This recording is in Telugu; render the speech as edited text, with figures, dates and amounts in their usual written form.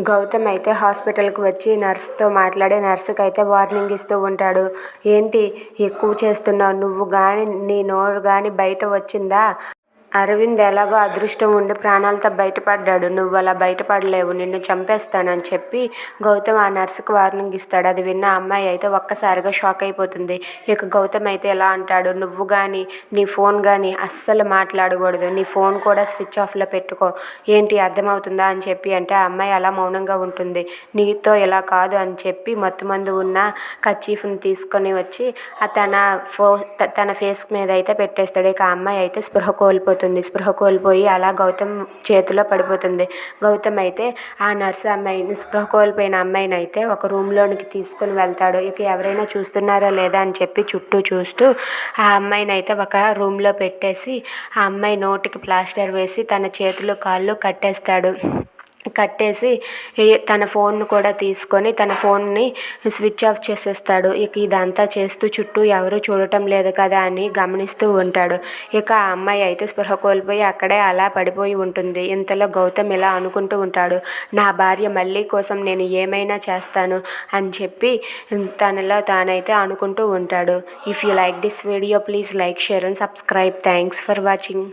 గౌతమ్ అయితే హాస్పిటల్కి వచ్చి నర్స్తో మాట్లాడి నర్సుకి అయితే వార్నింగ్ ఇస్తూ ఉంటాడు. ఏంటి ఎక్కువ చేస్తున్నావు, నువ్వు కానీ నీ నోరు కానీ బయట వచ్చిందా? అరవింద్ ఎలాగో అదృష్టం ఉండి ప్రాణాలతో బయటపడ్డాడు, నువ్వు అలా బయటపడలేవు, నిన్ను చంపేస్తానని చెప్పి గౌతమ్ ఆ నర్సుకు వార్నింగ్ ఇస్తాడు. అది విన్న అమ్మాయి అయితే ఒక్కసారిగా షాక్ అయిపోతుంది. ఇక గౌతమ్ అయితే ఎలా అంటాడు, నువ్వు కానీ నీ ఫోన్ కానీ అస్సలు మాట్లాడకూడదు, నీ ఫోన్ కూడా స్విచ్ ఆఫ్లో పెట్టుకో, ఏంటి అర్థమవుతుందా అని చెప్పి అంటే ఆ అమ్మాయి అలా మౌనంగా ఉంటుంది. నీతో ఇలా కాదు అని చెప్పి మత్తుమందు ఉన్న కర్చీఫ్ని తీసుకొని వచ్చి తన ఫేస్ మీద అయితే పెట్టేస్తాడు. ఇక ఆ అమ్మాయి అయితే స్పృహ కోల్పోయి అలా గౌతమ్ చేతిలో పడిపోతుంది. గౌతమ్ అయితే ఆ నర్సు అమ్మాయిని, స్పృహ కోల్పోయిన అమ్మాయిని అయితే ఒక రూమ్లోనికి తీసుకుని వెళ్తాడు. ఇక ఎవరైనా చూస్తున్నారా లేదా అని చెప్పి చుట్టూ చూస్తూ ఆ అమ్మాయిని అయితే ఒక రూమ్లో పెట్టేసి ఆ అమ్మాయి నోటికి ప్లాస్టర్ వేసి తన చేతులు కాళ్ళు కట్టేసి తన ఫోన్ను కూడా తీసుకొని తన ఫోన్ని స్విచ్ ఆఫ్ చేసేస్తాడు. ఇక ఇదంతా చేస్తూ చుట్టూ ఎవరు చూడటం లేదు కదా అని గమనిస్తూ ఉంటాడు. ఇక ఆ అమ్మాయి అయితే స్పృహ కోల్పోయి అక్కడే అలా పడిపోయి ఉంటుంది. ఇంతలో గౌతమ్ ఇలా అనుకుంటూ ఉంటాడు, నా భార్య మళ్ళీ కోసం నేను ఏమైనా చేస్తాను అని చెప్పి తనలో తానైతే అనుకుంటూ ఉంటాడు. If you like this video please like, share and subscribe. Thanks for watching.